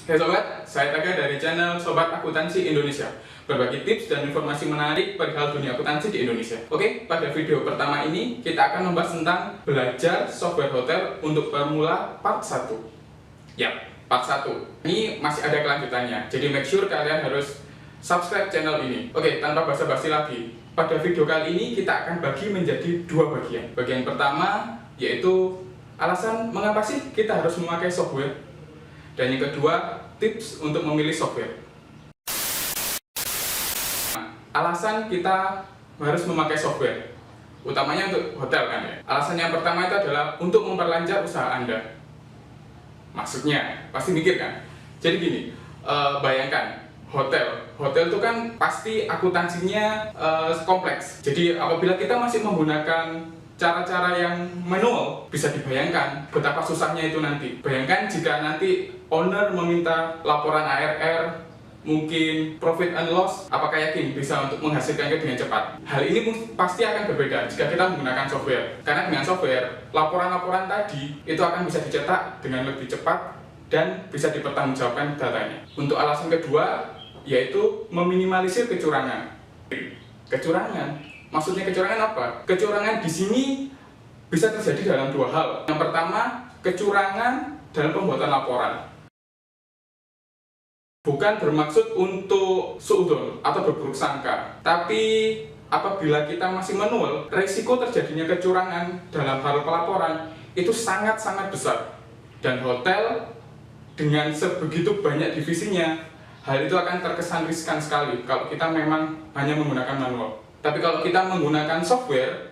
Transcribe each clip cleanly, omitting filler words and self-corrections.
Hai sobat, saya Taga dari channel Sobat Akuntansi Indonesia, berbagi tips dan informasi menarik perihal dunia akuntansi di Indonesia. Oke, pada video pertama ini kita akan membahas tentang belajar software hotel untuk pemula part 1. Ya, part 1. Ini masih ada kelanjutannya, jadi make sure kalian harus subscribe channel ini. Oke, tanpa basa-basi lagi, pada video kali ini kita akan bagi menjadi dua bagian. Bagian pertama yaitu alasan mengapa sih kita harus memakai software. Dan yang kedua, tips untuk memilih software. Alasan kita harus memakai software, utamanya untuk hotel kan ya. Alasan yang pertama itu adalah untuk memperlancar usaha Anda. Maksudnya, pasti mikir kan? Jadi gini, bayangkan, hotel itu kan pasti akuntansinya kompleks. Jadi apabila kita masih menggunakan cara-cara yang manual, bisa dibayangkan betapa susahnya itu nanti. Bayangkan jika nanti owner meminta laporan ARR, mungkin profit and loss, apakah yakin bisa untuk menghasilkannya dengan cepat? Hal ini pasti akan berbeda jika kita menggunakan software. Karena dengan software, laporan-laporan tadi itu akan bisa dicetak dengan lebih cepat dan bisa dipertanggungjawabkan datanya. Untuk alasan kedua, yaitu meminimalisir kecurangan. Maksudnya kecurangan apa? Kecurangan di sini bisa terjadi dalam dua hal. Yang pertama, kecurangan dalam pembuatan laporan. Bukan bermaksud untuk suudzon atau berburuk sangka, tapi apabila kita masih manual, risiko terjadinya kecurangan dalam hal pelaporan itu sangat-sangat besar. Dan hotel dengan sebegitu banyak divisinya, hal itu akan terkesan riskan sekali kalau kita memang hanya menggunakan manual. Tapi kalau kita menggunakan software,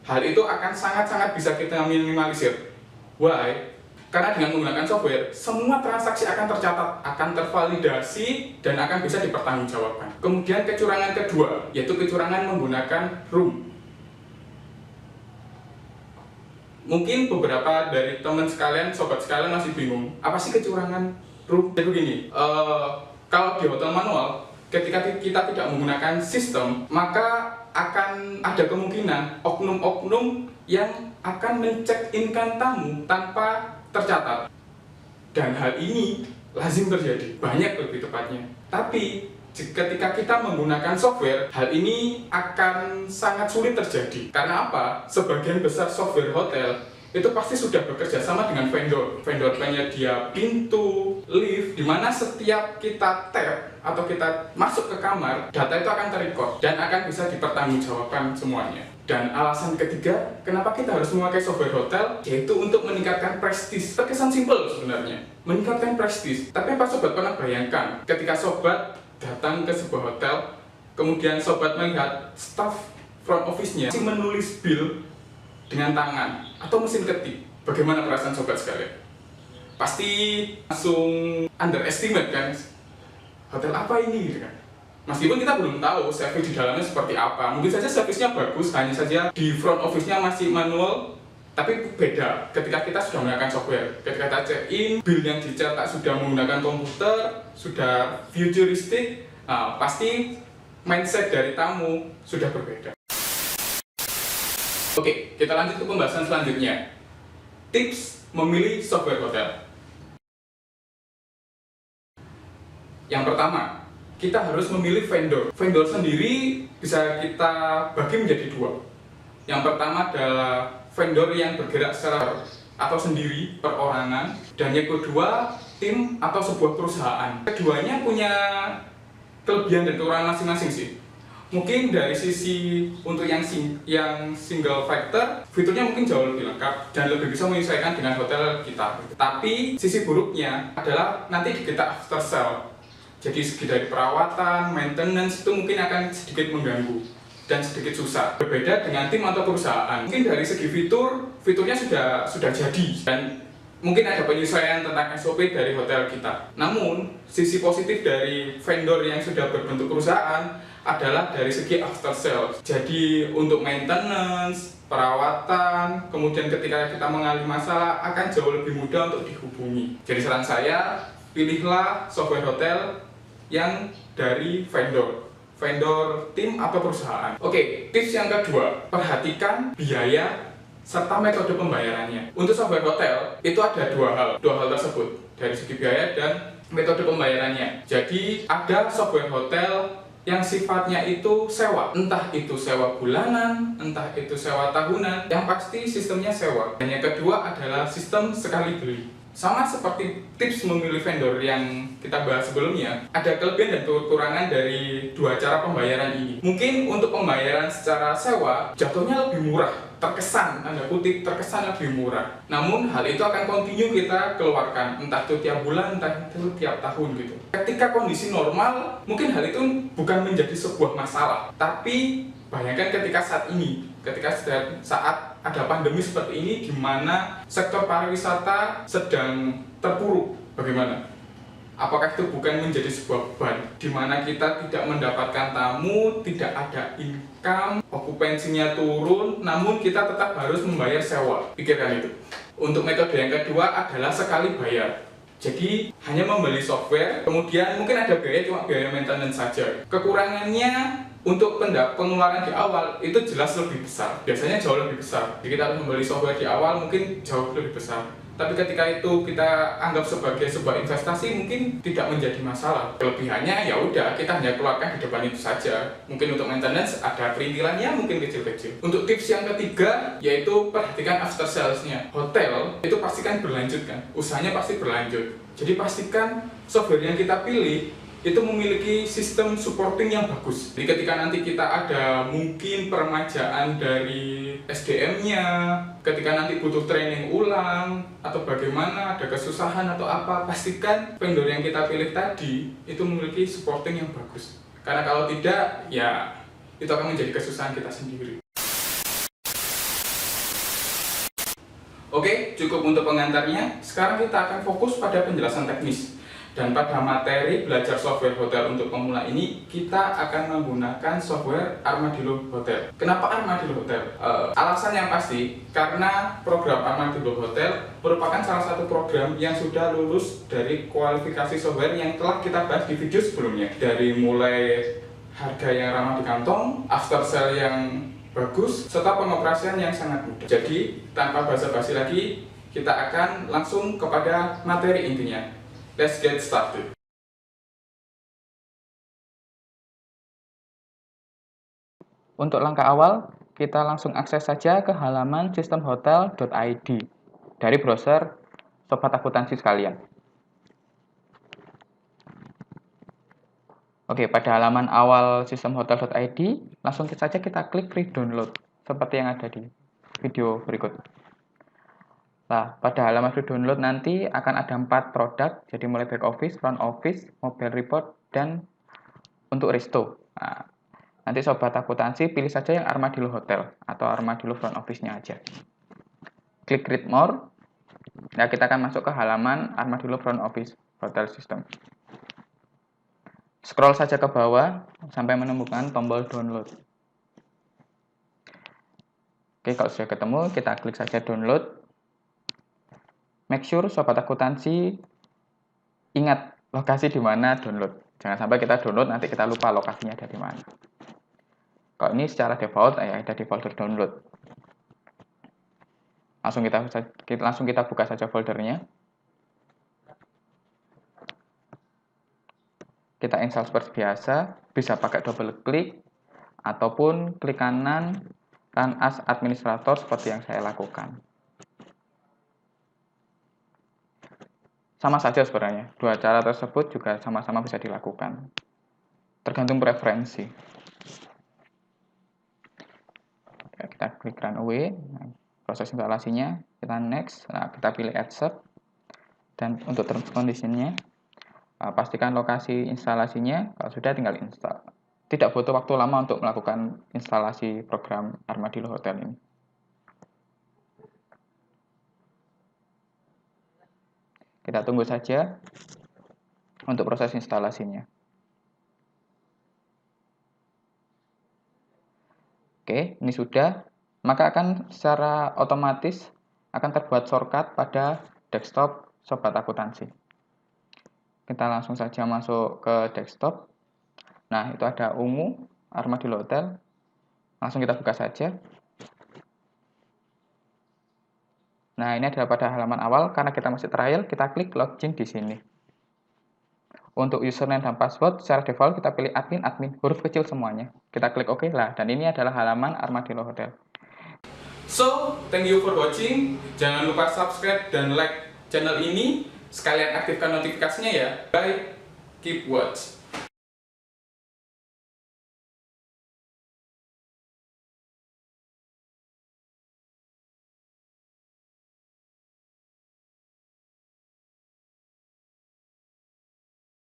hal itu akan sangat-sangat bisa kita minimalisir. Why? Karena dengan menggunakan software, semua transaksi akan tercatat, akan tervalidasi, dan akan bisa dipertanggungjawabkan. Kemudian kecurangan kedua, yaitu kecurangan menggunakan room. Mungkin beberapa dari teman sekalian, sobat sekalian masih bingung, apa sih kecurangan room? Jadi begini, kalau di hotel manual, ketika kita tidak menggunakan sistem, maka akan ada kemungkinan oknum-oknum yang akan men-check-in-kan tamu tanpa tercatat. Dan hal ini lazim terjadi, banyak lebih tepatnya. Tapi ketika kita menggunakan software, hal ini akan sangat sulit terjadi. Karena apa? Sebagian besar software hotel itu pasti sudah bekerja sama dengan vendor penyedia pintu, lift, di mana setiap kita tap atau kita masuk ke kamar, data itu akan terrecord dan akan bisa dipertanggungjawabkan semuanya. Dan alasan ketiga, kenapa kita harus memakai software hotel, yaitu untuk meningkatkan prestis. Terkesan simpel sebenarnya, meningkatkan prestis. Tapi apa sobat pernah bayangkan, ketika sobat datang ke sebuah hotel, kemudian sobat melihat staff front office-nya masih menulis bill dengan tangan atau mesin ketik, bagaimana perasaan sobat sekalian? Pasti langsung underestimate kan, hotel apa ini gitu kan? Meskipun kita belum tahu service di dalamnya seperti apa, mungkin saja service-nya bagus, hanya saja di front office-nya masih manual. Tapi beda ketika kita sudah menggunakan software. Ketika kita check-in, bill yang dicetak sudah menggunakan komputer, sudah futuristik, pasti mindset dari tamu sudah berbeda. Oke, kita lanjut ke pembahasan selanjutnya. Tips memilih software hotel. Yang pertama, kita harus memilih vendor. Vendor sendiri bisa kita bagi menjadi dua. Yang pertama adalah vendor yang bergerak secara atau sendiri, perorangan. Dan yang kedua, tim atau sebuah perusahaan. Keduanya punya kelebihan dan kekurangan masing-masing sih. Mungkin dari sisi untuk yang single factor, fiturnya mungkin jauh lebih lengkap dan lebih bisa menyesuaikan dengan hotel kita. Tapi sisi buruknya adalah nanti kita after sell. Jadi segi dari perawatan, maintenance itu mungkin akan sedikit mengganggu dan sedikit susah. Berbeda dengan tim atau perusahaan. Mungkin dari segi fiturnya sudah jadi dan mungkin ada penyesuaian tentang SOP dari hotel kita. Namun, sisi positif dari vendor yang sudah berbentuk perusahaan adalah dari segi after sale. Jadi untuk maintenance, perawatan, kemudian ketika kita mengalami masalah akan jauh lebih mudah untuk dihubungi. Jadi saran saya, pilihlah software hotel yang dari vendor tim atau perusahaan. Oke, tips yang kedua, perhatikan biaya serta metode pembayarannya. Untuk software hotel itu ada dua hal tersebut. dari segi biaya dan metode pembayarannya. Jadi ada software hotel yang sifatnya itu sewa, entah itu sewa bulanan, entah itu sewa tahunan, yang pasti sistemnya sewa. Dan yang kedua adalah sistem sekali beli. Sama seperti tips memilih vendor yang kita bahas sebelumnya, ada kelebihan dan kekurangan dari dua cara pembayaran ini. Mungkin untuk pembayaran secara sewa jatuhnya lebih murah, terkesan, tanda kutip, terkesan lebih murah. Namun hal itu akan kontinu kita keluarkan, entah itu tiap bulan, entah itu tiap tahun gitu. Ketika kondisi normal, mungkin hal itu bukan menjadi sebuah masalah. Tapi bayangkan ketika saat ini, ketika saat ada pandemi seperti ini, di mana sektor pariwisata sedang terpuruk, bagaimana? Apakah itu bukan menjadi sebuah beban di mana kita tidak mendapatkan tamu, tidak ada income, okupansinya turun, namun kita tetap harus membayar sewa? Pikirkan itu. Untuk metode yang kedua adalah sekali bayar. Jadi hanya membeli software, kemudian mungkin ada biaya, cuma biaya maintenance saja. Kekurangannya untuk pengeluaran di awal itu jelas lebih besar, biasanya jauh lebih besar. Jadi kita harus membeli software di awal mungkin jauh lebih besar. Tapi ketika itu kita anggap sebagai sebuah investasi, mungkin tidak menjadi masalah. Kelebihannya ya udah, kita hanya keluarkan di depan itu saja. Mungkin untuk maintenance ada perintilannya, mungkin kecil-kecil. Untuk tips yang ketiga yaitu perhatikan after sales-nya. Hotel itu pastikan berlanjut kan, usahanya pasti berlanjut. Jadi pastikan software yang kita pilih itu memiliki sistem supporting yang bagus. Jadi ketika nanti kita ada mungkin peremajaan dari SDM-nya, ketika nanti butuh training ulang, atau bagaimana, ada kesusahan atau apa, pastikan vendor yang kita pilih tadi itu memiliki supporting yang bagus. Karena kalau tidak, ya itu akan menjadi kesusahan kita sendiri. Oke, cukup untuk pengantarnya. Sekarang kita akan fokus pada penjelasan teknis. Dan pada materi belajar software hotel untuk pemula ini, kita akan menggunakan software Armadillo Hotel. Kenapa Armadillo Hotel? Alasan yang pasti, karena program Armadillo Hotel merupakan salah satu program yang sudah lulus dari kualifikasi software yang telah kita bahas di video sebelumnya. Dari mulai harga yang ramah di kantong, after sale yang bagus, serta pengoperasian yang sangat mudah. Jadi, tanpa basa-basi lagi, kita akan langsung kepada materi intinya. Let's get started. Untuk langkah awal, kita langsung akses saja ke halaman sistemhotel.id dari browser sobat akuntansi sekalian. Oke, pada halaman awal sistemhotel.id, langsung saja kita klik free download seperti yang ada di video berikut. Nah, pada halaman free download nanti akan ada 4 produk, jadi mulai back office, front office, mobile report, dan untuk resto. Nah, nanti sobat akuntansi pilih saja yang Armadillo Hotel atau Armadillo front office-nya aja. Klik read more. Nah, kita akan masuk ke halaman Armadillo front office hotel system. Scroll saja ke bawah sampai menemukan tombol download. Oke, kalau sudah ketemu, kita klik saja download. Make sure sobat akuntansi ingat lokasi di mana download. Jangan sampai kita download nanti kita lupa lokasinya ada di mana. Kalau ini secara default ya ada di folder download. Langsung kita buka saja foldernya. Kita install seperti biasa, bisa pakai double klik ataupun klik kanan run as administrator seperti yang saya lakukan. Sama saja sebenarnya, dua cara tersebut juga sama-sama bisa dilakukan. Tergantung preferensi. Ya, kita klik run away, nah, proses instalasinya, kita next, nah, kita pilih accept, dan untuk terms conditionnya, pastikan lokasi instalasinya, kalau sudah tinggal install. Tidak butuh waktu lama untuk melakukan instalasi program Armadillo Hotel ini. Kita tunggu saja untuk proses instalasinya. Oke, ini sudah. Maka akan secara otomatis akan terbuat shortcut pada desktop sobat akuntansi. Kita langsung saja masuk ke desktop. Nah, itu ada ungu, Armadillo Hotel. Langsung kita buka saja. Nah, ini adalah pada halaman awal. Karena kita masih trial, kita klik login di sini. Untuk username dan password, secara default kita pilih admin, huruf kecil semuanya. Kita klik OK lah, dan ini adalah halaman Armadillo Hotel. So, thank you for watching. Jangan lupa subscribe dan like channel ini. Sekalian aktifkan notifikasinya ya. Bye. Keep watch.